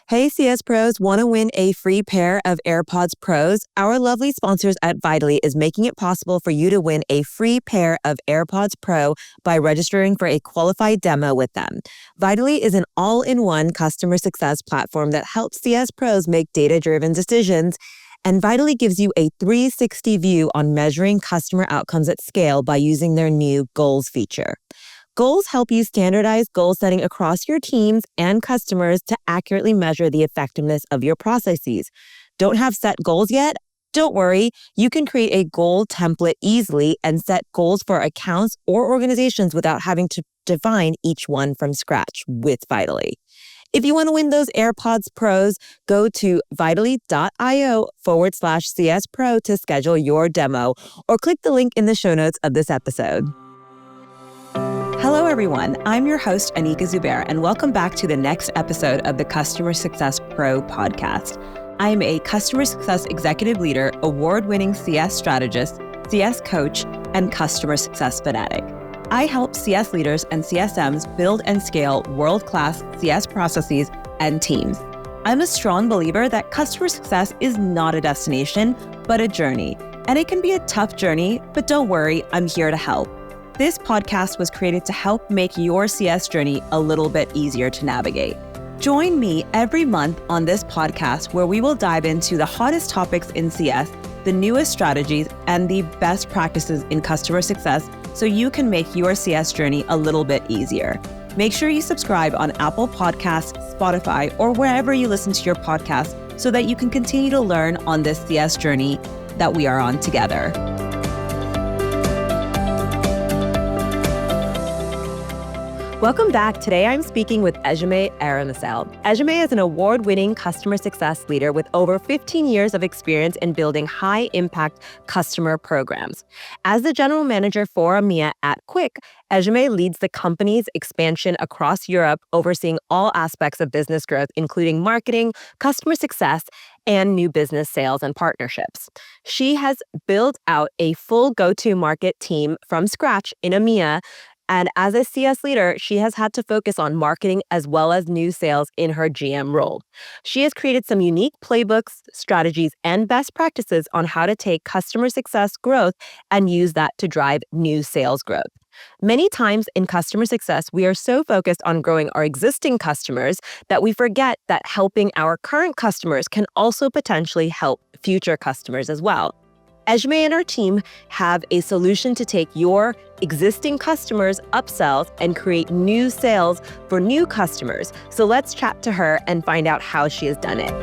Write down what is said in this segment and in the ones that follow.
Hey CS Pros, want to win a free pair of AirPods Pros? Our lovely sponsors at Vitally is making it possible for you to win a free pair of AirPods Pro by registering for a qualified demo with them. Vitally is an all-in-one customer success platform that helps CS Pros make data-driven decisions, and Vitally gives you a 360 view on measuring customer outcomes at scale by using their new Goals feature. Goals help you standardize goal setting across your teams and customers to accurately measure the effectiveness of your processes. Don't have set goals yet? Don't worry, you can create a goal template easily and set goals for accounts or organizations without having to define each one from scratch with Vitally. If you want to win those AirPods Pros, go to vitally.io/CS Pro to schedule your demo or click the link in the show notes of this episode. Hello, everyone. I'm your host, Anika Zubair, and welcome back to the next episode of the Customer Success Pro podcast. I am a customer success executive leader, award-winning CS strategist, CS coach, and customer success fanatic. I help CS leaders and CSMs build and scale world-class CS processes and teams. I'm a strong believer that customer success is not a destination, but a journey. And it can be a tough journey, but don't worry, I'm here to help. This podcast was created to help make your CS journey a little bit easier to navigate. Join me every month on this podcast where we will dive into the hottest topics in CS, the newest strategies, and the best practices in customer success so you can make your CS journey a little bit easier. Make sure you subscribe on Apple Podcasts, Spotify, or wherever you listen to your podcast so that you can continue to learn on this CS journey that we are on together. Welcome back. Today, I'm speaking with Ejieme Eromosele. Ejieme is an award-winning customer success leader with over 15 years of experience in building high-impact customer programs. As the general manager for EMEA at Quick, Ejieme leads the company's expansion across Europe, overseeing all aspects of business growth, including marketing, customer success, and new business sales and partnerships. She has built out a full go-to-market team from scratch in EMEA. And as a CS leader, she has had to focus on marketing as well as new sales in her GM role. She has created some unique playbooks, strategies, and best practices on how to take customer success growth and use that to drive new sales growth. Many times in customer success, we are so focused on growing our existing customers that we forget that helping our current customers can also potentially help future customers as well. Ejieme and her team have a solution to take your existing customers' upsells and create new sales for new customers. So let's chat to her and find out how she has done it.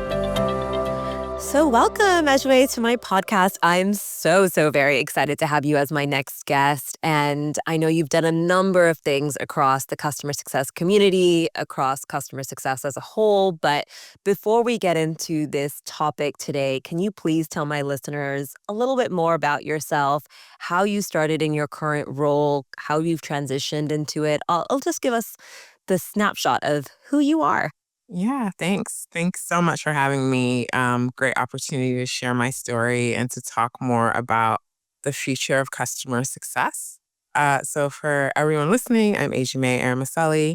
So welcome, Ejieme, to my podcast. I'm so very excited to have you as my next guest. And I know you've done a number of things across the customer success community, across customer success as a whole. But before we get into this topic today, can you please tell my listeners a little bit more about yourself, how you started in your current role, how you've transitioned into it? I'll just give us the snapshot of who you are. Yeah, thanks. Thanks so much for having me. Great opportunity to share my story and to talk more about the future of customer success. So for everyone listening, I'm Ejieme Eromosele.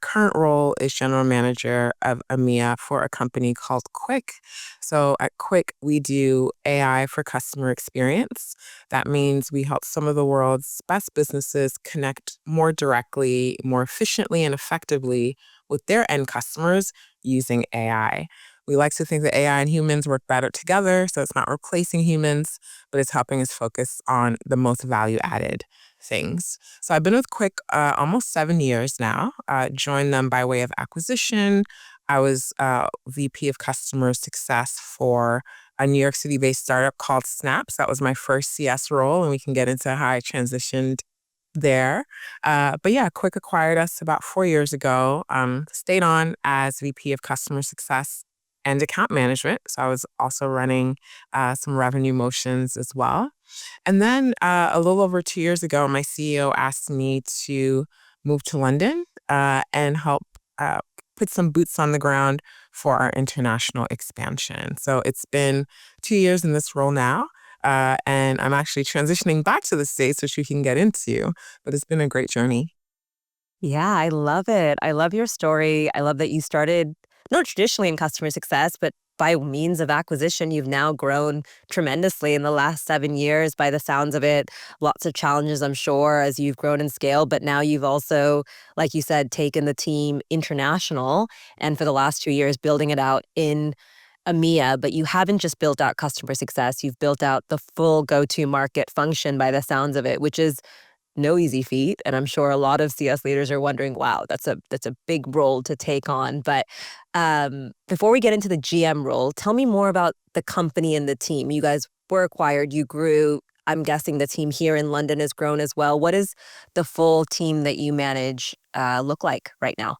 Current role is General Manager of EMEA for a company called Quick. So at Quick, we do AI for customer experience. That means we help some of the world's best businesses connect more directly, more efficiently, and effectively with their end customers using AI. We like to think that AI and humans work better together, so it's not replacing humans, but it's helping us focus on the most value-added things. So I've been with Quick almost 7 years now. Joined them by way of acquisition. I was VP of Customer Success for a New York City-based startup called Snaps. That was my first CS role, and we can get into how I transitioned there. But yeah, Quick acquired us about 4 years ago. Stayed on as VP of Customer Success and Account Management. So I was also running some revenue motions as well. And then a little over 2 years ago, my CEO asked me to move to London and help put some boots on the ground for our international expansion. So it's been 2 years in this role now. And I'm actually transitioning back to the States, which we can get into, but it's been a great journey. Yeah, I love it. I love your story. I love that you started not traditionally in customer success, but by means of acquisition, you've now grown tremendously in the last 7 years by the sounds of it. Lots of challenges, I'm sure, as you've grown in scale. But now you've also, like you said, taken the team international. And for the last 2 years, building it out in EMEA, but you haven't just built out customer success, you've built out the full go-to market function by the sounds of it, which is no easy feat. And I'm sure a lot of CS leaders are wondering, wow, that's a big role to take on. But before we get into the GM role, tell me more about the company and the team. You guys were acquired, you grew. I'm guessing the team here in London has grown as well. What does the full team that you manage look like right now?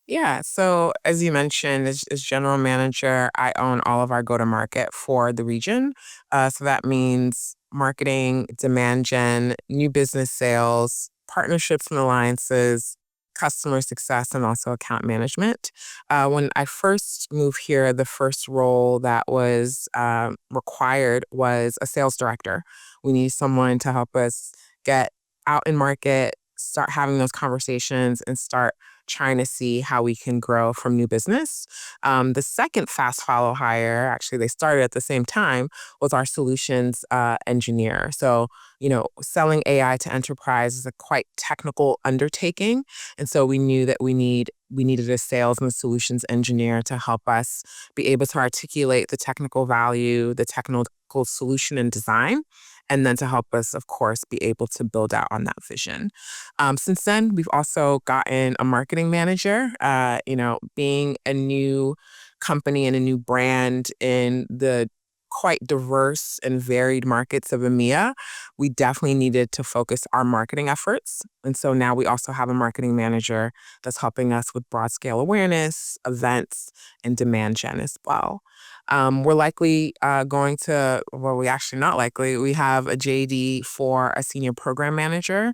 Yeah. So as you mentioned, as general manager, I own all of our go-to-market for the region. So that means marketing, demand gen, new business sales, partnerships and alliances, customer success, and also account management. When I first moved here, the first role that was required was a sales director. We need someone to help us get out in market, start having those conversations, and start trying to see how we can grow from new business. The second fast follow hire, actually, they started at the same time, was our solutions engineer. So, selling AI to enterprise is a quite technical undertaking. And so we knew that we needed a sales and a solutions engineer to help us be able to articulate the technical value, the technical solution and design, and then to help us, of course, be able to build out on that vision. Since then, we've also gotten a marketing manager. Being a new company and a new brand in the quite diverse and varied markets of EMEA, we definitely needed to focus our marketing efforts. And so now we also have a marketing manager that's helping us with broad scale awareness, events, and demand gen as well. We're likely going to, well, we actually not likely, we have a JD for a senior program manager.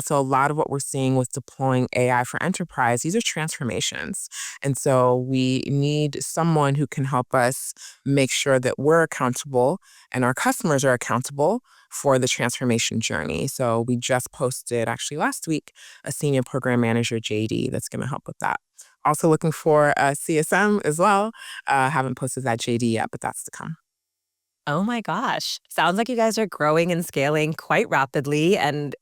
So a lot of what we're seeing with deploying AI for enterprise, these are transformations. And so we need someone who can help us make sure that we're accountable and our customers are accountable for the transformation journey. So we just posted actually last week a senior program manager JD that's going to help with that. Also looking for a CSM as well. Haven't posted that JD yet, but that's to come. Oh my gosh. Sounds like you guys are growing and scaling quite rapidly and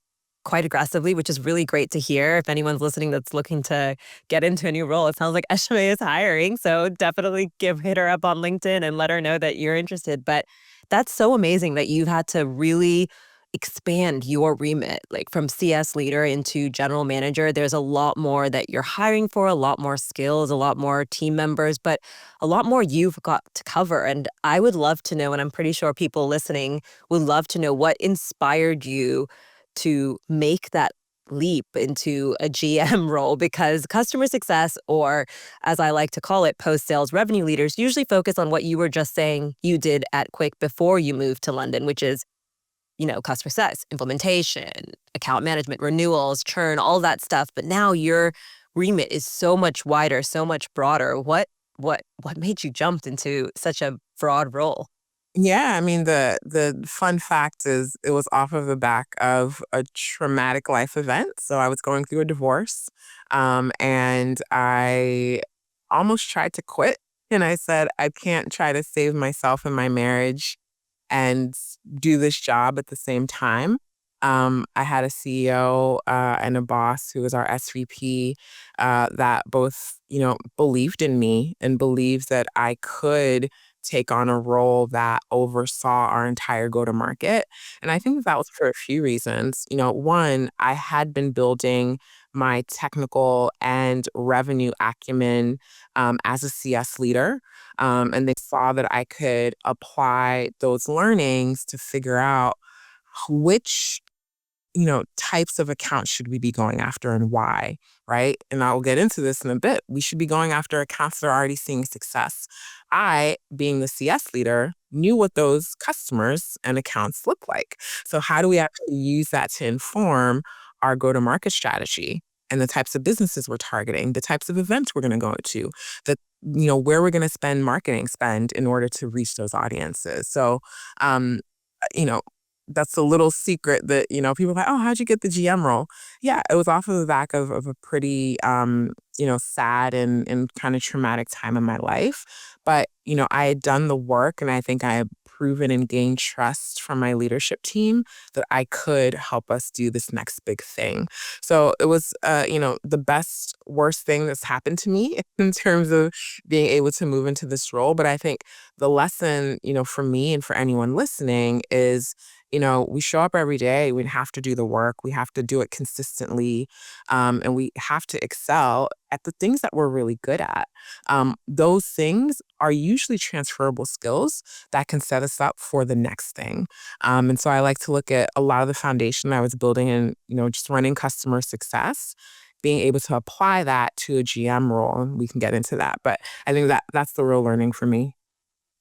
quite aggressively, which is really great to hear. If anyone's listening that's looking to get into a new role, it sounds like Ejieme is hiring. So definitely hit her up on LinkedIn and let her know that you're interested. But that's so amazing that you've had to really expand your remit, like from CS leader into general manager. There's a lot more that you're hiring for, a lot more skills, a lot more team members, but a lot more you've got to cover. And I would love to know, and I'm pretty sure people listening would love to know, what inspired you to make that leap into a GM role, because customer success, or as I like to call it, post-sales revenue leaders, usually focus on what you were just saying you did at Quick before you moved to London, which is, customer success, implementation, account management, renewals, churn, all that stuff. But now your remit is so much wider, so much broader. What made you jump into such a broad role? Yeah, I mean the fun fact is it was off of the back of a traumatic life event. So I was going through a divorce, and I almost tried to quit. And I said, I can't try to save myself and my marriage and do this job at the same time. I had a CEO and a boss who was our SVP that both, believed in me and believed that I could take on a role that oversaw our entire go to market. And I think that was for a few reasons. One, I had been building my technical and revenue acumen as a CS leader. And they saw that I could apply those learnings to figure out which types of accounts should we be going after and why, right? And I'll get into this in a bit. We should be going after accounts that are already seeing success. I, being the CS leader, knew what those customers and accounts look like. So how do we actually use that to inform our go-to-market strategy and the types of businesses we're targeting, the types of events we're going to go to, where we're going to spend marketing spend in order to reach those audiences. So, you know, that's a little secret that, people are like, oh, how'd you get the GM role? Yeah, it was off of the back of a pretty, sad and kind of traumatic time in my life. But, I had done the work and I think I had proven and gained trust from my leadership team that I could help us do this next big thing. So it was, the best, worst thing that's happened to me in terms of being able to move into this role. But I think the lesson, for me and for anyone listening is, we show up every day. We have to do the work. We have to do it consistently. And we have to excel at the things that we're really good at. Those things are usually transferable skills that can set us up for the next thing. And so I like to look at a lot of the foundation I was building in, just running customer success, being able to apply that to a GM role. And we can get into that. But I think that's the real learning for me.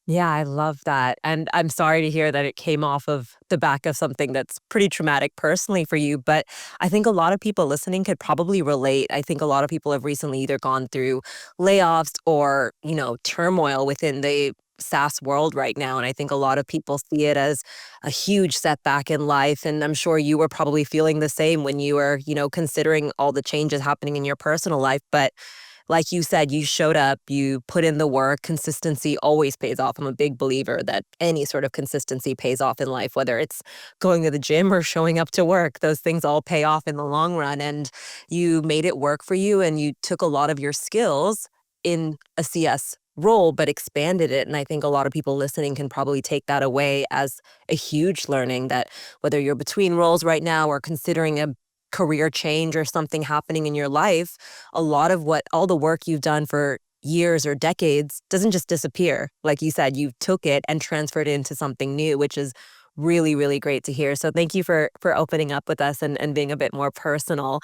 Yeah, I love that. And I'm sorry to hear that it came off of the back of something that's pretty traumatic personally for you. But I think a lot of people listening could probably relate. I think a lot of people have recently either gone through layoffs or, turmoil within the SaaS world right now. And I think a lot of people see it as a huge setback in life. And I'm sure you were probably feeling the same when you were, considering all the changes happening in your personal life. But like you said, you showed up, you put in the work. Consistency always pays off. I'm a big believer that any sort of consistency pays off in life, whether it's going to the gym or showing up to work. Those things all pay off in the long run. And you made it work for you, and you took a lot of your skills in a CS role, but expanded it. And I think a lot of people listening can probably take that away as a huge learning, that whether you're between roles right now or considering a career change or something happening in your life, a lot of all the work you've done for years or decades doesn't just disappear. Like you said, you took it and transferred it into something new, which is really, really great to hear. So thank you for opening up with us and being a bit more personal.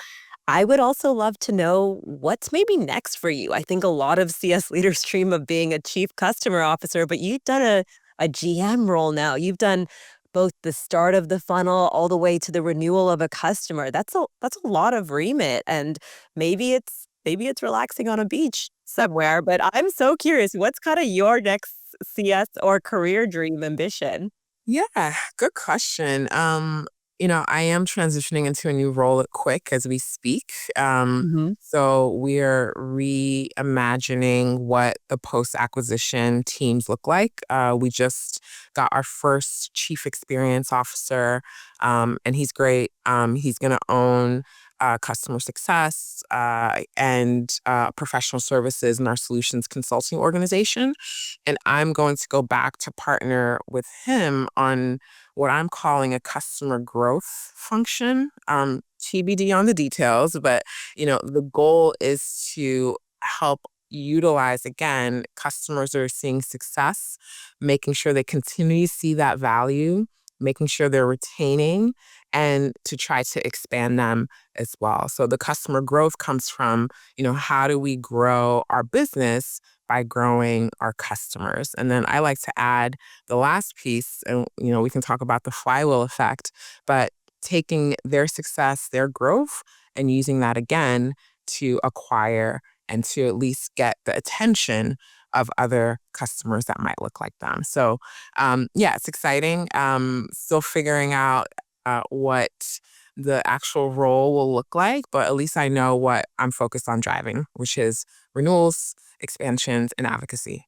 I would also love to know what's maybe next for you. I think a lot of CS leaders dream of being a chief customer officer, but you've done a GM role now. You've done both the start of the funnel all the way to the renewal of a customer. That's a lot of remit. And maybe it's relaxing on a beach somewhere. But I'm so curious, what's kind of your next CS or career dream ambition? Yeah, good question. I am transitioning into a new role at Quick as we speak. Hmm. So we're reimagining what the post-acquisition teams look like. We just got our first chief experience officer, and he's great. He's going to own customer success and professional services in our solutions consulting organization. And I'm going to go back to partner with him on what I'm calling a customer growth function. TBD on the details, but the goal is to help utilize again customers that are seeing success, making sure they continue to see that value, making sure they're retaining, and to try to expand them as well. So the customer growth comes from, how do we grow our business by growing our customers? And then I like to add the last piece, and we can talk about the flywheel effect, but taking their success, their growth, and using that again to acquire and to at least get the attention of other customers that might look like them. So, yeah, it's exciting. Still figuring out what the actual role will look like, but at least I know what I'm focused on driving, which is renewals, expansions, and advocacy.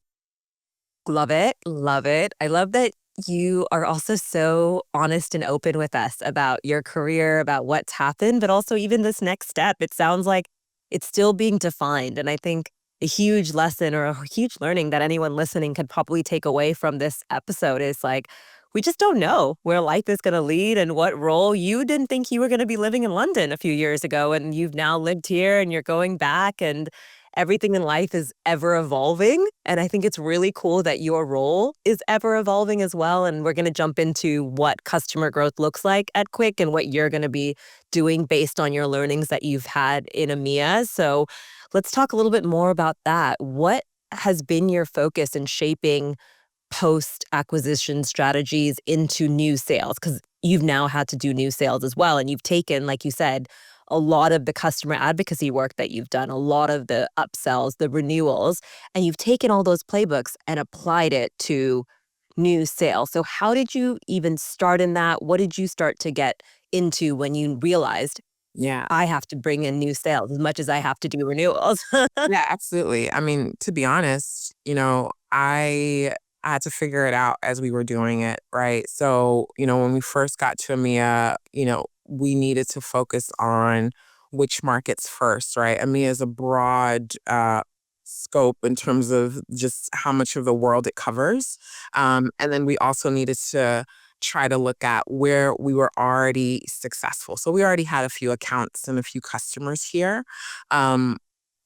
Love it. Love it. I love that you are also so honest and open with us about your career, about what's happened, but also even this next step. It sounds like it's still being defined. And I think a huge lesson or a huge learning that anyone listening could probably take away from this episode is like, we just don't know where life is going to lead and what role. You didn't think you were going to be living in London a few years ago, and you've now lived here and you're going back, and everything in life is ever evolving. And I think it's really cool that your role is ever evolving as well. And we're going to jump into what customer growth looks like at Quick and what you're going to be doing based on your learnings that you've had in EMEA. So let's talk a little bit more about that. What has been your focus in shaping post-acquisition strategies into new sales? Because you've now had to do new sales as well. And you've taken, like you said, a lot of the customer advocacy work that you've done, a lot of the upsells, the renewals, and you've taken all those playbooks and applied it to new sales. So how did you even start in that? What did you start to get into when you realized Yeah. I have to bring in new sales as much as I have to do renewals? Yeah, absolutely. I mean, to be honest, I had to figure it out as we were doing it, right? So, when we first got to EMEA, we needed to focus on which markets first, right? EMEA is a broad scope in terms of just how much of the world it covers. And then we also needed to try to look at where we were already successful. So we already had a few accounts and a few customers here. Um,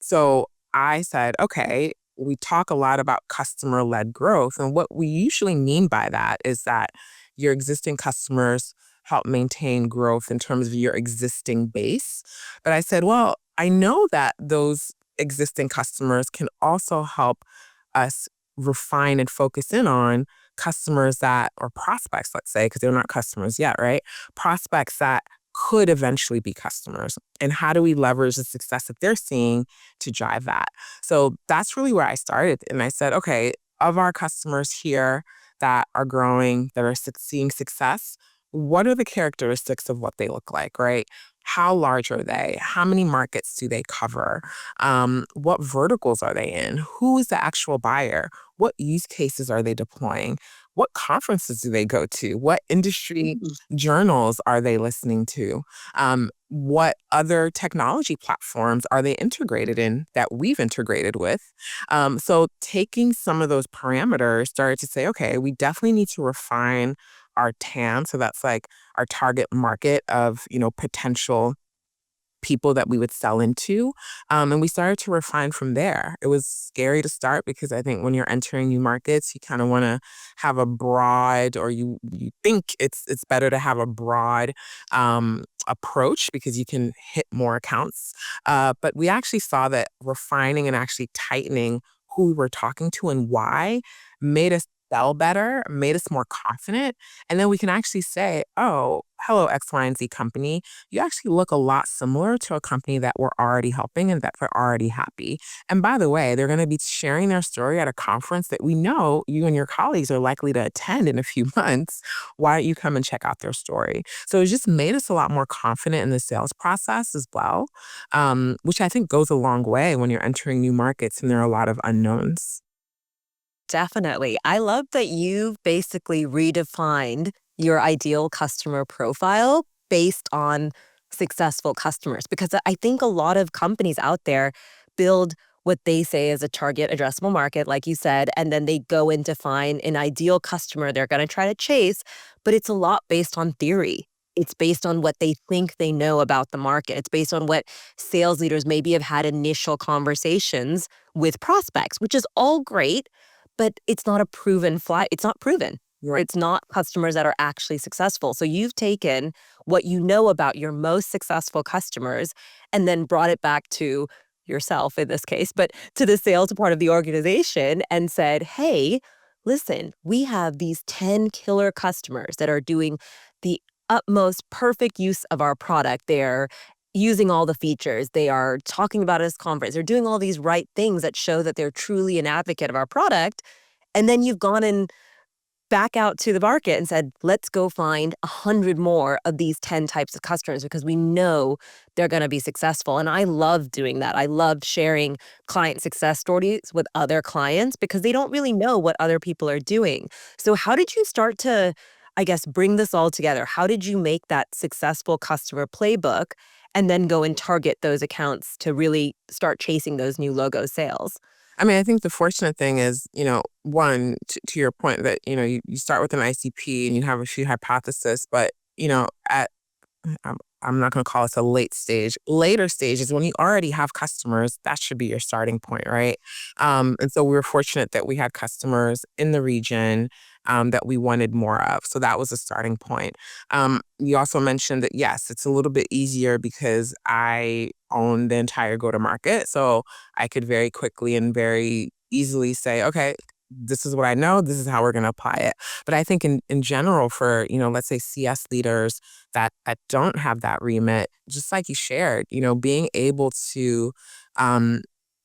so I said, okay, we talk a lot about customer led growth. And what we usually mean by that is that your existing customers help maintain growth in terms of your existing base. But I said, well, I know that those existing customers can also help us refine and focus in on customers that, or prospects, let's say, because they're not customers yet, right? Prospects that could eventually be customers. And how do we leverage the success that they're seeing to drive that? So that's really where I started. And I said, okay, of our customers here that are growing, that are seeing success, what are the characteristics of what they look like, right? How large are they? How many markets do they cover? What verticals are they in? Who is the actual buyer? What use cases are they deploying? What conferences do they go to? What industry journals are they listening to? What other technology platforms are they integrated in that we've integrated with? So taking some of those parameters started to say, okay, we definitely need to refine our TAM. So that's like our target market of, potential people that we would sell into. And we started to refine from there. It was scary to start because I think when you're entering new markets, you kind of want to have a broad, or you think it's better to have a broad approach because you can hit more accounts. But we actually saw that refining and actually tightening who we were talking to and why made us sell better, made us more confident. And then we can actually say, oh, hello, X, Y, and Z company, you actually look a lot similar to a company that we're already helping and that we're already happy. And by the way, they're going to be sharing their story at a conference that we know you and your colleagues are likely to attend in a few months. Why don't you come and check out their story? So it just made us a lot more confident in the sales process as well, which I think goes a long way when you're entering new markets and there are a lot of unknowns. Definitely. I love that you've basically redefined your ideal customer profile based on successful customers, because I think a lot of companies out there build what they say is a target addressable market, like you said, and then they go in to find an ideal customer they're going to try to chase, but it's a lot based on theory. It's based on what they think they know about the market. It's based on what sales leaders maybe have had initial conversations with prospects, which is all great, but it's not a proven fly. It's not proven. Right. It's not customers that are actually successful. So you've taken what you know about your most successful customers and then brought it back to yourself in this case, but to the sales part of the organization and said, hey, listen, we have these 10 killer customers that are doing the utmost perfect use of our product. They're using all the features. They are talking about it as conference. They're doing all these right things that show that they're truly an advocate of our product. And then you've gone and back out to the market and said, let's go find 100 more of these 10 types of customers because we know they're going to be successful. And I love doing that. I love sharing client success stories with other clients because they don't really know what other people are doing. So how did you start to, I guess, bring this all together? How did you make that successful customer playbook and then go and target those accounts to really start chasing those new logo sales? I mean, I think the fortunate thing is, one, to your point that, you start with an ICP and you have a few hypotheses, but, at I'm not going to call this a late stage. Later stages, when you already have customers, that should be your starting point, right? And so we were fortunate that we had customers in the region that we wanted more of. So that was a starting point. You also mentioned that, yes, it's a little bit easier because I own the entire go-to-market. So I could very quickly and very easily say, okay, this is what I know. This is how we're going to apply it. But I think in general for, let's say CS leaders that don't have that remit, just like you shared, being able to um,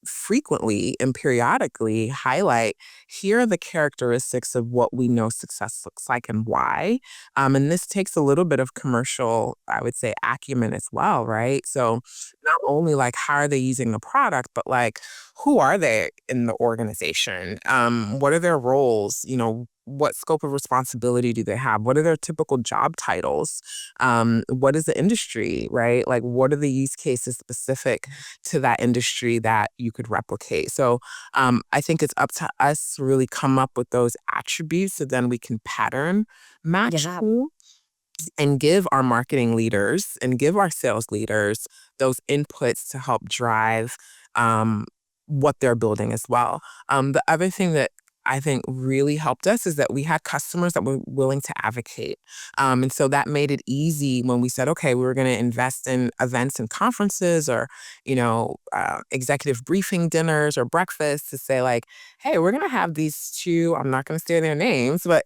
frequently and periodically highlight, here are the characteristics of what we know success looks like and why. And this takes a little bit of commercial, I would say, acumen as well, right? So not only like how are they using the product, but like who are they in the organization? What are their roles? What scope of responsibility do they have? What are their typical job titles? What is the industry, right? Like, what are the use cases specific to that industry that you could replicate? So I think it's up to us to really come up with those attributes so then we can pattern match Yeah. and give our marketing leaders and give our sales leaders those inputs to help drive um, what they're building as well. The other thing that I think really helped us is that we had customers that were willing to advocate. And so that made it easy when we said, okay, we were going to invest in events and conferences or, executive briefing dinners or breakfasts to say like, hey, we're going to have these two, I'm not going to say their names, but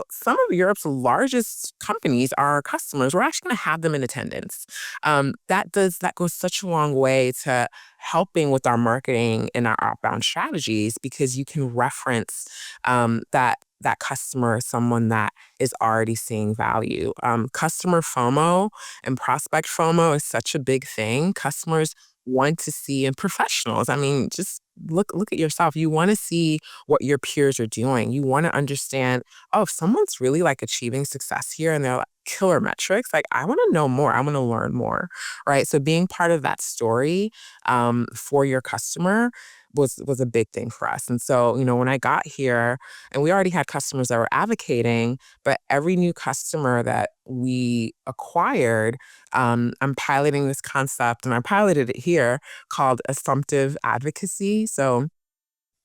some of Europe's largest companies are our customers. We're actually going to have them in attendance. That goes such a long way to helping with our marketing and our outbound strategies because you can reference that customer as someone that is already seeing value. Customer FOMO and prospect FOMO is such a big thing. Customers want to see, and professionals, I mean, just look at yourself. You want to see what your peers are doing. You want to understand, oh, if someone's really like achieving success here and they're like killer metrics, like I want to know more. I want to learn more. Right. So being part of that story for your customer was a big thing for us. And so, when I got here and we already had customers that were advocating, but every new customer that we acquired, I'm piloting this concept and I piloted it here called assumptive advocacy. So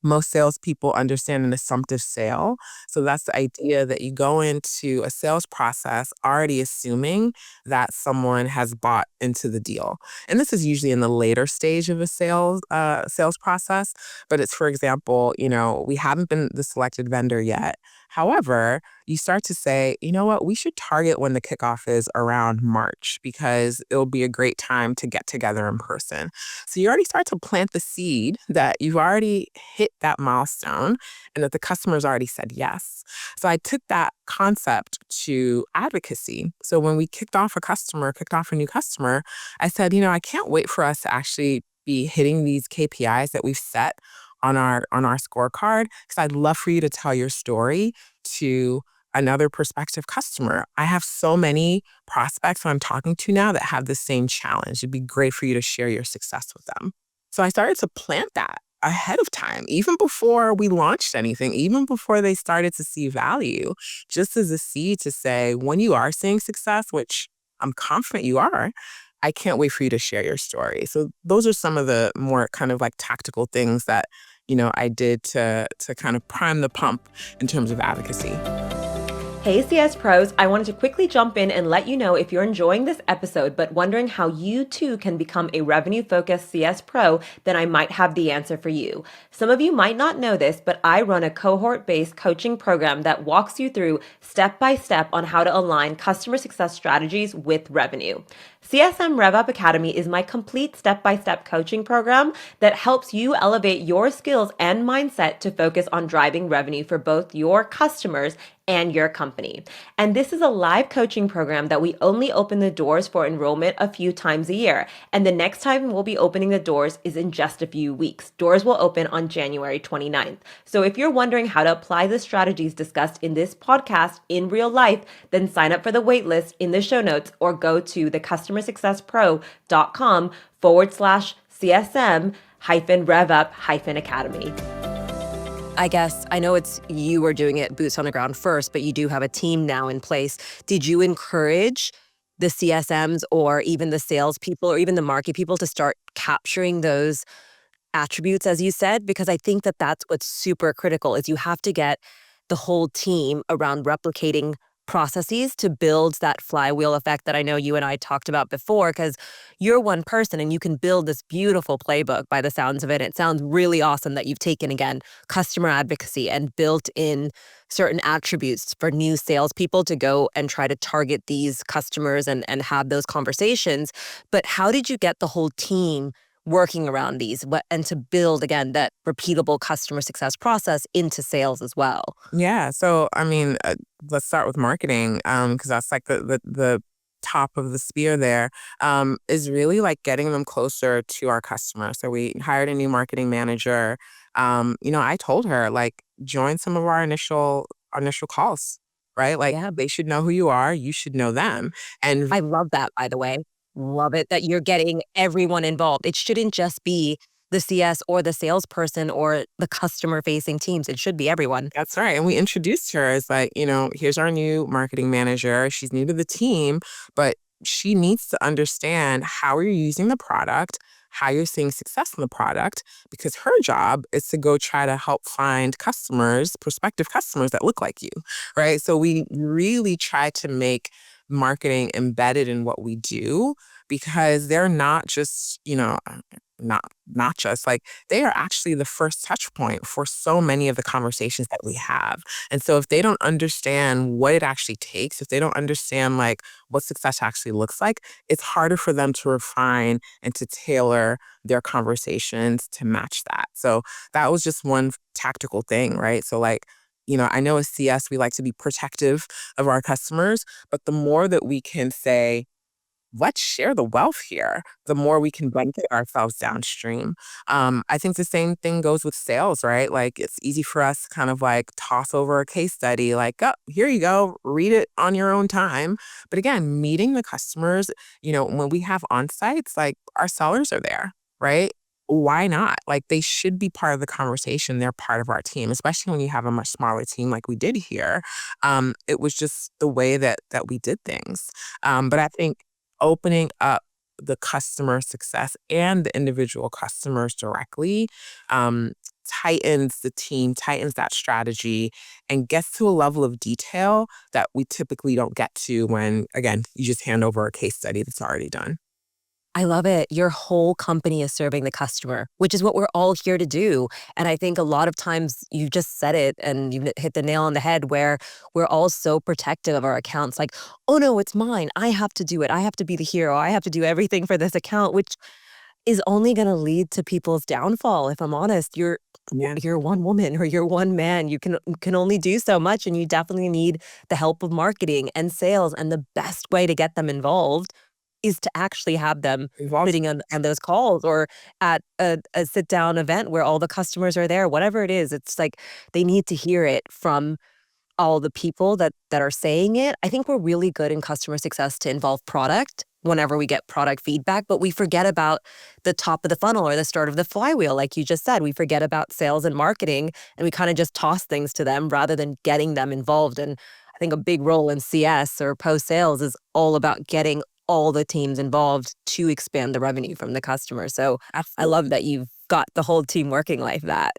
most salespeople understand an assumptive sale. So that's the idea that you go into a sales process already assuming that someone has bought into the deal. And this is usually in the later stage of a sales process. But it's, for example, we haven't been the selected vendor yet. However, you start to say, you know what, we should target when the kickoff is around March because it'll be a great time to get together in person. So you already start to plant the seed that you've already hit that milestone and that the customer's already said yes. So I took that concept to advocacy. So when we kicked off a new customer, I said, I can't wait for us to actually be hitting these KPIs that we've set on our scorecard because I'd love for you to tell your story to another prospective customer. I have so many prospects that I'm talking to now that have the same challenge. It'd be great for you to share your success with them. So I started to plant that ahead of time, even before we launched anything, even before they started to see value, just as a seed to say, when you are seeing success, which I'm confident you are, I can't wait for you to share your story. So those are some of the more kind of like tactical things that, I did to kind of prime the pump in terms of advocacy. Hey CS Pros, I wanted to quickly jump in and let you know if you're enjoying this episode but wondering how you too can become a revenue-focused CS Pro, then I might have the answer for you. Some of you might not know this, but I run a cohort-based coaching program that walks you through step-by-step on how to align customer success strategies with revenue. CSM RevUp Academy is my complete step-by-step coaching program that helps you elevate your skills and mindset to focus on driving revenue for both your customers and your company. And this is a live coaching program that we only open the doors for enrollment a few times a year. And the next time we'll be opening the doors is in just a few weeks. Doors will open on January 29th. So if you're wondering how to apply the strategies discussed in this podcast in real life, then sign up for the waitlist in the show notes or go to thecustomersuccesspro.com/CSM RevUp Academy. I guess I know you were doing it boots on the ground first, but you do have a team now in place. Did you encourage the CSMs or even the salespeople or even the market people to start capturing those attributes, as you said? Because I think that that's what's super critical is you have to get the whole team around replicating processes to build that flywheel effect that I know you and I talked about before, because you're one person and you can build this beautiful playbook by the sounds of it. It sounds really awesome that you've taken, again, customer advocacy and built in certain attributes for new salespeople to go and try to target these customers and have those conversations. But how did you get the whole team working around these and to build, again, that repeatable customer success process into sales as well? Yeah. So, I mean, let's start with marketing, because that's like the top of the spear there, is really like getting them closer to our customers. So we hired a new marketing manager. I told her like join some of our initial calls, right? Like Yeah. they should know who you are. You should know them. And I love that, by the way. Love it that you're getting everyone involved. It shouldn't just be the CS or the salesperson or the customer facing teams. It should be everyone. that's right. And we introduced her as like, here's our new marketing manager. She's new to the team, but she needs to understand how you're using the product, how you're seeing success in the product, because her job is to go try to help find customers, prospective customers that look like you, right? So we really try to make marketing embedded in what we do because they're not just, not just like they are actually the first touch point for so many of the conversations that we have. And so if they don't understand what it actually takes, if they don't understand like what success actually looks like, it's harder for them to refine and to tailor their conversations to match that. So that was just one tactical thing, right? So like, I know as CS, we like to be protective of our customers, but the more that we can say, let's share the wealth here, the more we can benefit ourselves downstream. I think the same thing goes with sales, right? Like it's easy for us to kind of like toss over a case study, like, oh, here you go, read it on your own time. But again, meeting the customers, when we have on-sites, like our sellers are there, right? Why not? Like they should be part of the conversation. They're part of our team, especially when you have a much smaller team like we did here. It was just the way that we did things. But I think opening up the customer success and the individual customers directly um, tightens the team, tightens that strategy, and gets to a level of detail that we typically don't get to when, again, you just hand over a case study that's already done. I love it. Your whole company is serving the customer, which is what we're all here to do. And I think a lot of times you just said it and you hit the nail on the head where we're all so protective of our accounts. Like, oh no, it's mine. I have to do it. I have to be the hero. I have to do everything for this account, which is only going to lead to people's downfall. If I'm honest, Yeah. you're one woman or you're one man. You can only do so much, and you definitely need the help of marketing and sales. And the best way to get them involved is to actually have them We've all sitting on those calls or at a sit down event where all the customers are there. Whatever it is, it's like they need to hear it from all the people that are saying it. I think we're really good in customer success to involve product whenever we get product feedback, but we forget about the top of the funnel or the start of the flywheel. Like you just said, we forget about sales and marketing, and we kind of just toss things to them rather than getting them involved. And I think a big role in CS or post sales is all about getting all the teams involved to expand the revenue from the customer. So I love absolutely. that you've got the whole team working like that.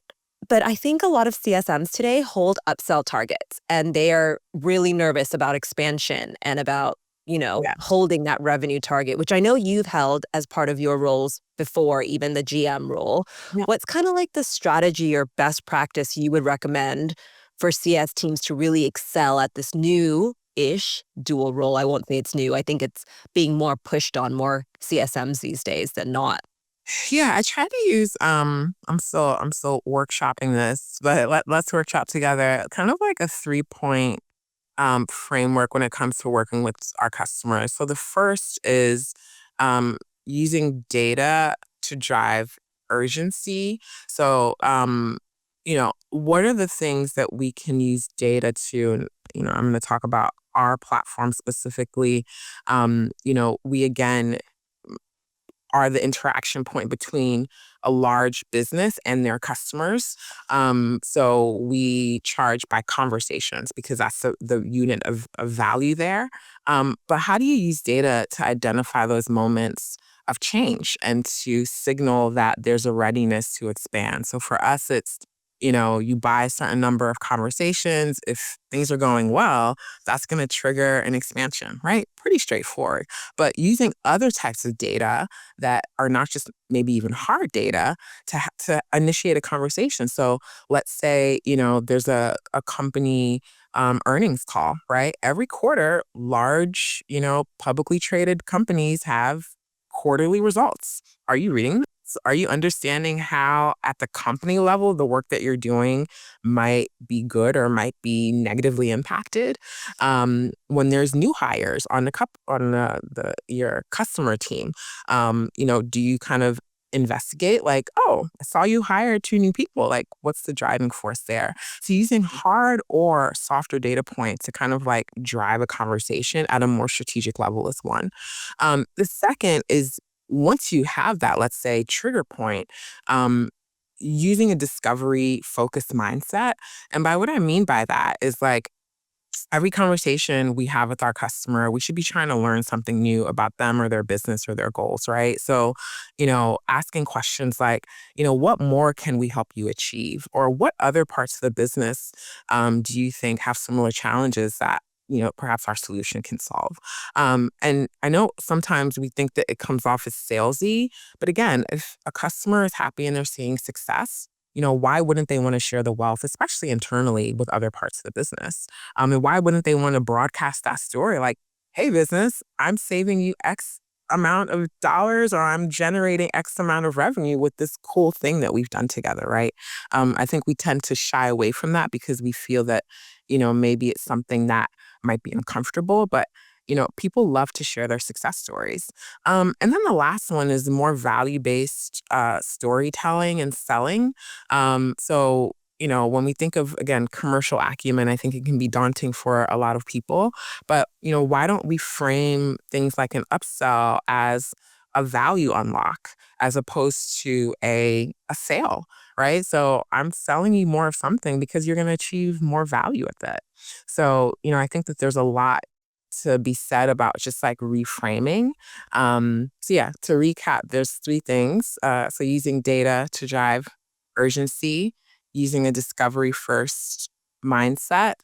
But I think a lot of CSMs today hold upsell targets, and they are really nervous about expansion and about, Yeah. holding that revenue target, which I know you've held as part of your roles before, even the GM role. Yeah. What's kind of like the strategy or best practice you would recommend for CS teams to really excel at this new-ish dual role? I won't say it's new. I think it's being more pushed on more CSMs these days than not. Yeah, I try to use I'm still workshopping this, but let's workshop together kind of like a 3 point framework when it comes to working with our customers. So the first is using data to drive urgency. So what are the things that we can use data to, and, I'm going to talk about our platform specifically. We again are the interaction point between a large business and their customers. So we charge by conversations because that's the unit of value there. But how do you use data to identify those moments of change and to signal that there's a readiness to expand? So for us, it's, you buy a certain number of conversations. If things are going well, that's going to trigger an expansion, right? Pretty straightforward. But using other types of data that are not just maybe even hard data to initiate a conversation. So let's say, there's a company earnings call, right? Every quarter, large, publicly traded companies have quarterly results. Are you reading this? Are you understanding how at the company level, the work that you're doing might be good or might be negatively impacted? When there's new hires on your customer team, do you kind of investigate like, oh, I saw you hire 2 new people. Like, what's the driving force there? So using hard or softer data points to kind of like drive a conversation at a more strategic level is one. The second is once you have that, let's say, trigger point, um, using a discovery focused mindset. And by what I mean by that is like, every conversation we have with our customer, we should be trying to learn something new about them or their business or their goals, right? So, asking questions like, what more can we help you achieve? Or what other parts of the business do you think have similar challenges that, perhaps our solution can solve? And I know sometimes we think that it comes off as salesy, but again, if a customer is happy and they're seeing success, why wouldn't they want to share the wealth, especially internally with other parts of the business? And why wouldn't they want to broadcast that story? Like, hey, business, I'm saving you X amount of dollars or I'm generating X amount of revenue with this cool thing that we've done together, right? I think we tend to shy away from that because we feel that, maybe it's something that might be uncomfortable, but people love to share their success stories. And then the last one is more value based storytelling and selling. When we think of, again, commercial acumen, I think it can be daunting for a lot of people. But, why don't we frame things like an upsell as a value unlock as opposed to a sale, right? So I'm selling you more of something because you're going to achieve more value with it. So, I think that there's a lot to be said about just like reframing. So to recap, there's 3 things. So using data to drive urgency, using a discovery first mindset,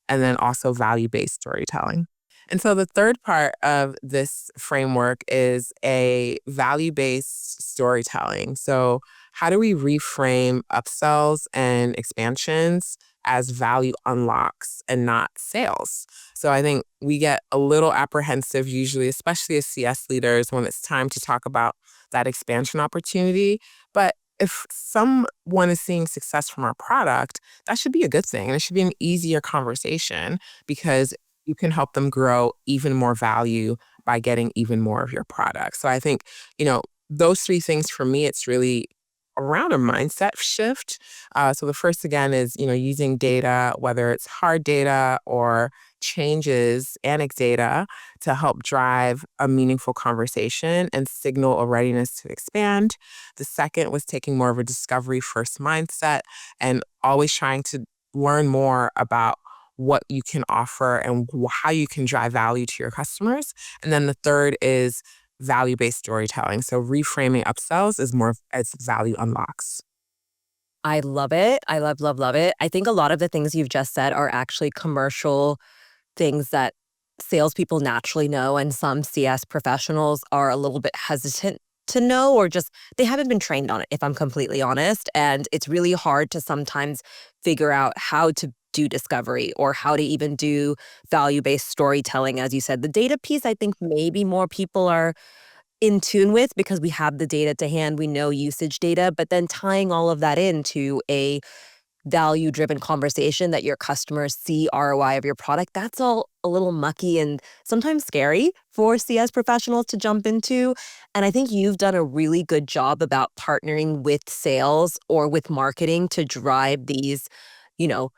and then also value based storytelling. And so the third part of this framework is a value based storytelling. So, how do we reframe upsells and expansions as value unlocks and not sales? So, I think we get a little apprehensive, usually, especially as CS leaders, when it's time to talk about that expansion opportunity. But if someone is seeing success from our product, that should be a good thing. And it should be an easier conversation because you can help them grow even more value by getting even more of your product. So I think, those 3 things for me, it's really around a mindset shift. So the first, again, is, using data, whether it's hard data or changes, anecdata, to help drive a meaningful conversation and signal a readiness to expand. The second was taking more of a discovery first mindset and always trying to learn more about what you can offer and how you can drive value to your customers. And then the third is value-based storytelling. So reframing upsells is more as value unlocks. I love it. I love, love, love it. I think a lot of the things you've just said are actually commercial things that salespeople naturally know, and some CS professionals are a little bit hesitant to know, or just they haven't been trained on it, if I'm completely honest. And it's really hard to sometimes figure out how to do discovery or how to even do value-based storytelling. As you said, the data piece, I think maybe more people are in tune with because we have the data to hand, we know usage data, but then tying all of that into a value-driven conversation that your customers see ROI of your product, that's all a little mucky and sometimes scary for CS professionals to jump into. And I think you've done a really good job about partnering with sales or with marketing to drive these, you know,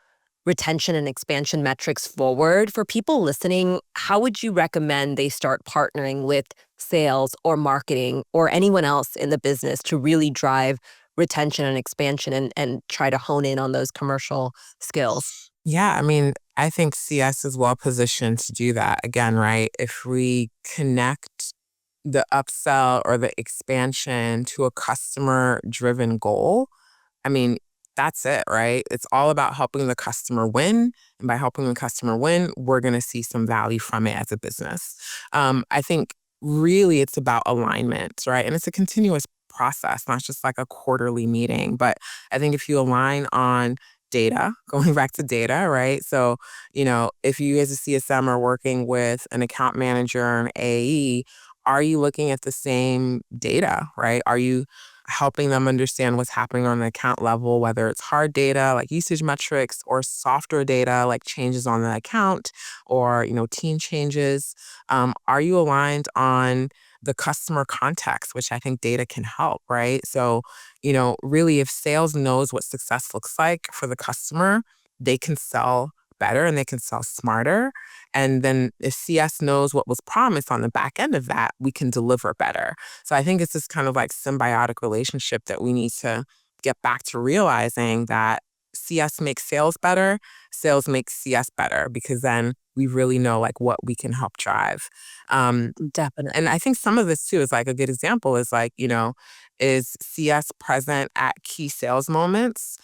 retention and expansion metrics forward. For people listening, how would you recommend they start partnering with sales or marketing or anyone else in the business to really drive retention and expansion and try to hone in on those commercial skills? Yeah, I mean, I think CS is well positioned to do that. Again, right? If we connect the upsell or the expansion to a customer driven goal, I mean, that's it, right? It's all about helping the customer win. And by helping the customer win, we're going to see some value from it as a business. I think really it's about alignment, right? And it's a continuous process, not just like a quarterly meeting. But I think if you align on data, going back to data, right? So, if you as a CSM are working with an account manager and AE, are you looking at the same data, right? Are you helping them understand what's happening on the account level, whether it's hard data like usage metrics or softer data like changes on the account or, team changes. Are you aligned on the customer context, which I think data can help, right? So, really, if sales knows what success looks like for the customer, they can sell better and they can sell smarter. And then if CS knows what was promised on the back end of that, we can deliver better. So I think it's this kind of like symbiotic relationship that we need to get back to realizing that CS makes sales makes CS better, because then we really know like what we can help drive. Definitely. And I think some of this too is like a good example is like, is CS present at key sales moments?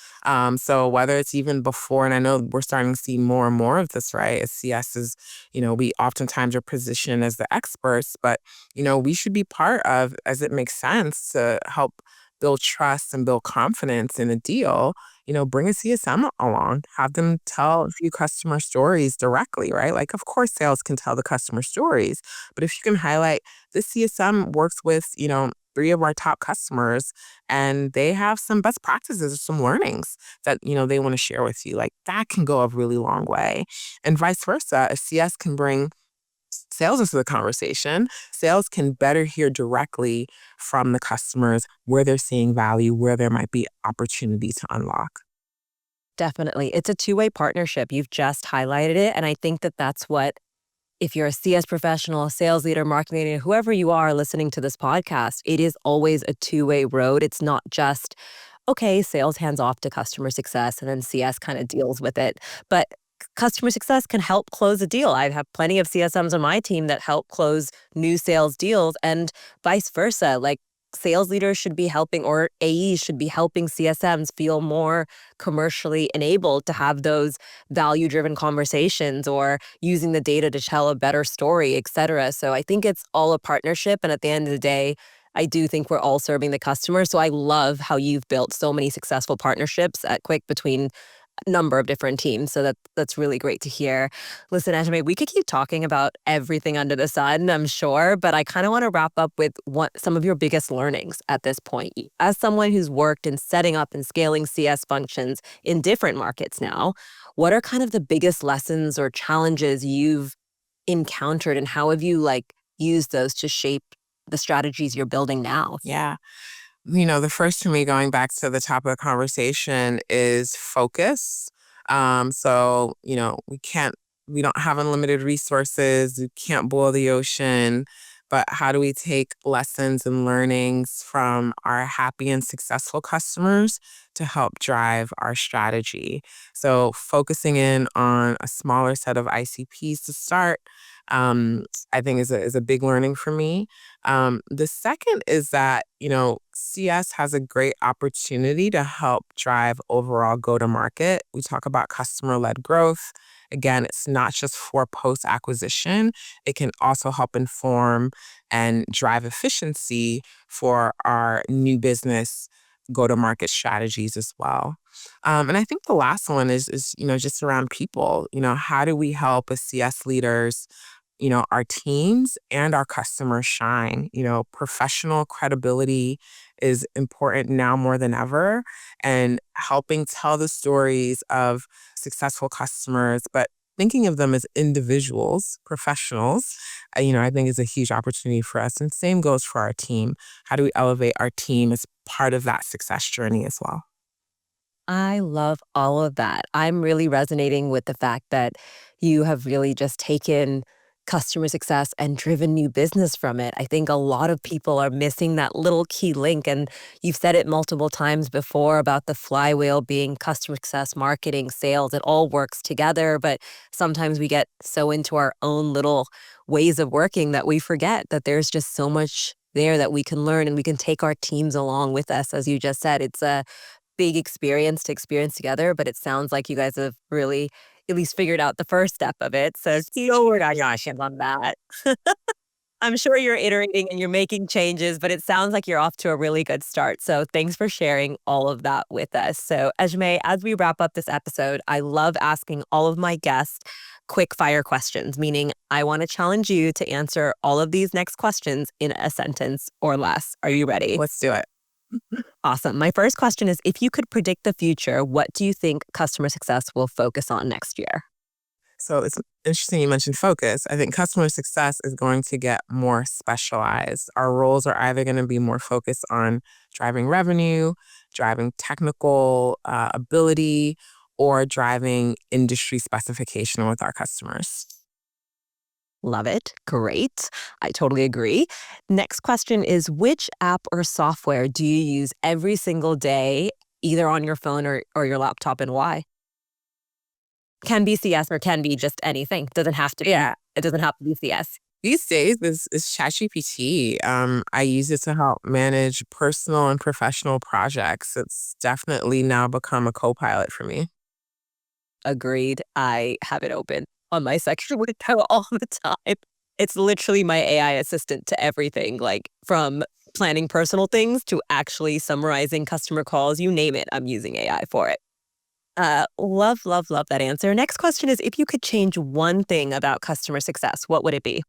So whether it's even before, and I know we're starting to see more and more of this, right? As CS is, we oftentimes are positioned as the experts, but, we should be part of, as it makes sense to help build trust and build confidence in a deal, bring a CSM along, have them tell a few customer stories directly, right? Like, of course, sales can tell the customer stories, but if you can highlight this CSM works with, 3 of our top customers, and they have some best practices or some learnings that, they want to share with you. Like, that can go a really long way. And vice versa, a CS can bring sales into the conversation. Sales can better hear directly from the customers where they're seeing value, where there might be opportunity to unlock. Definitely. It's a two-way partnership. You've just highlighted it. And I think that that's what, if you're a CS professional, a sales leader, marketing leader, whoever you are listening to this podcast, it is always a two-way road. It's not just, okay, sales hands off to customer success and then CS kind of deals with it. But customer success can help close a deal. I have plenty of CSMs on my team that help close new sales deals and vice versa. Like, sales leaders should be helping, or AEs should be helping CSMs feel more commercially enabled to have those value-driven conversations or using the data to tell a better story, et cetera. So I think it's all a partnership. And at the end of the day, I do think we're all serving the customer. So I love how you've built so many successful partnerships at Quick between number of different teams. So that's really great to hear. Listen, Ejieme, we could keep talking about everything under the sun, I'm sure, but I kind of want to wrap up with some of your biggest learnings at this point. As someone who's worked in setting up and scaling CS functions in different markets now, what are kind of the biggest lessons or challenges you've encountered, and how have you used those to shape the strategies you're building now? Yeah. The first for me, going back to the top of the conversation, is focus. So, we don't have unlimited resources. We can't boil the ocean. But how do we take lessons and learnings from our happy and successful customers to help drive our strategy? So focusing in on a smaller set of ICPs to start, I think is a big learning for me. The second is that, CS has a great opportunity to help drive overall go-to-market. We talk about customer-led growth. Again, it's not just for post-acquisition. It can also help inform and drive efficiency for our new business go-to-market strategies as well. And I think the last one is just around people. How do we help as CS leaders, our teams and our customers shine? Professional credibility is important now more than ever, and helping tell the stories of successful customers, but thinking of them as individuals, professionals, I think is a huge opportunity for us. And same goes for our team. How do we elevate our team as part of that success journey as well? I love all of that. I'm really resonating with the fact that you have really just taken customer success and driven new business from it. I think a lot of people are missing that little key link. And you've said it multiple times before about the flywheel being customer success, marketing, sales. It all works together. But sometimes we get so into our own little ways of working that we forget that there's just so much there that we can learn, and we can take our teams along with us. As you just said, it's a big experience to experience together, but it sounds like you guys have really at least figured out the first step of it. So congratulations on that. I'm sure you're iterating and you're making changes, but it sounds like you're off to a really good start. So thanks for sharing all of that with us. So Ejieme, as we wrap up this episode, I love asking all of my guests quick fire questions, meaning I want to challenge you to answer all of these next questions in a sentence or less. Are you ready? Let's do it. Awesome. My first question is, if you could predict the future, what do you think customer success will focus on next year? So it's interesting you mentioned focus. I think customer success is going to get more specialized. Our roles are either going to be more focused on driving revenue, driving technical ability, or driving industry specification with our customers. Love it. Great. I totally agree. Next question is, which app or software do you use every single day, either on your phone or your laptop, and why? Can be CS or can be just anything. Doesn't have to. Yeah. It doesn't have to be CS. These days, is ChatGPT. I use it to help manage personal and professional projects. It's definitely now become a co-pilot for me. Agreed. I have it open on my section window all the time. It's literally my AI assistant to everything, like from planning personal things to actually summarizing customer calls. You name it, I'm using AI for it. Love, love, love that answer. Next question is, if you could change one thing about customer success, what would it be?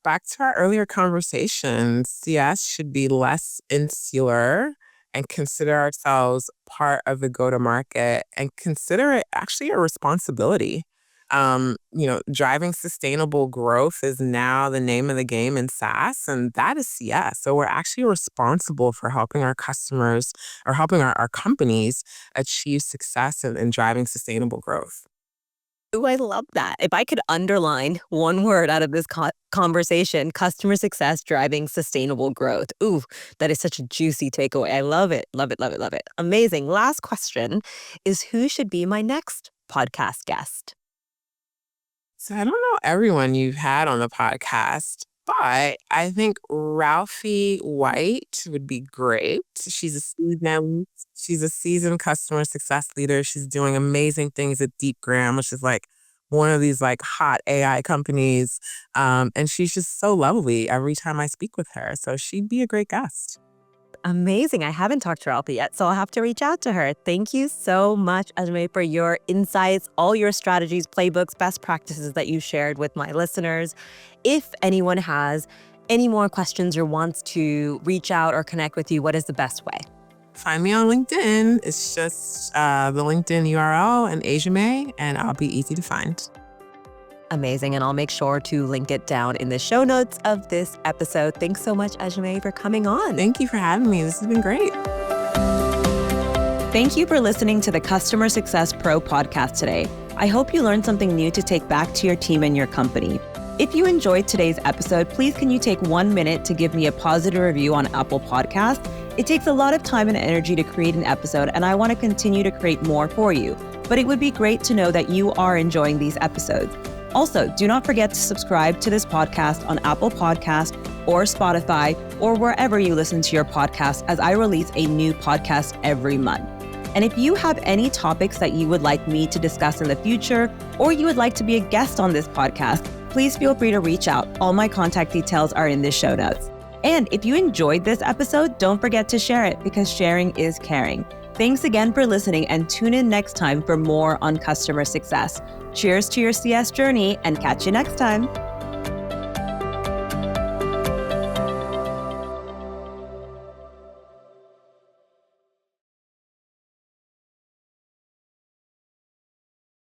Back to our earlier conversation, CS should be less insular and consider ourselves part of the go-to-market and consider it actually a responsibility. Driving sustainable growth is now the name of the game in SaaS, and that is CS. So we're actually responsible for helping our customers or helping our companies achieve success in driving sustainable growth. Ooh, I love that. If I could underline one word out of this conversation, customer success driving sustainable growth. Ooh, that is such a juicy takeaway. I love it. Love it, love it, love it. Amazing. Last question is, who should be my next podcast guest? So I don't know everyone you've had on the podcast, but I think Ralphie White would be great. She's a seasoned customer success leader. She's doing amazing things at DeepGram, which is like one of these like hot AI companies. And she's just so lovely every time I speak with her. So she'd be a great guest. Amazing. I haven't talked to Alpa yet, so I'll have to reach out to her. Thank you so much, Ejieme, for your insights, all your strategies, playbooks, best practices that you shared with my listeners. If anyone has any more questions or wants to reach out or connect with you, what is the best way? Find me on LinkedIn. It's just the LinkedIn URL and Ejieme, and I'll be easy to find. Amazing. And I'll make sure to link it down in the show notes of this episode. Thanks so much, Ejieme, for coming on. Thank you for having me. This has been great. Thank you for listening to the Customer Success Pro podcast today. I hope you learned something new to take back to your team and your company. If you enjoyed today's episode, please can you take 1 minute to give me a positive review on Apple Podcasts? It takes a lot of time and energy to create an episode, and I want to continue to create more for you. But it would be great to know that you are enjoying these episodes. Also, do not forget to subscribe to this podcast on Apple Podcast or Spotify or wherever you listen to your podcast, as I release a new podcast every month. And if you have any topics that you would like me to discuss in the future, or you would like to be a guest on this podcast, please feel free to reach out. All my contact details are in the show notes. And if you enjoyed this episode, don't forget to share it, because sharing is caring. Thanks again for listening, and tune in next time for more on customer success. Cheers to your CS journey, and catch you next time.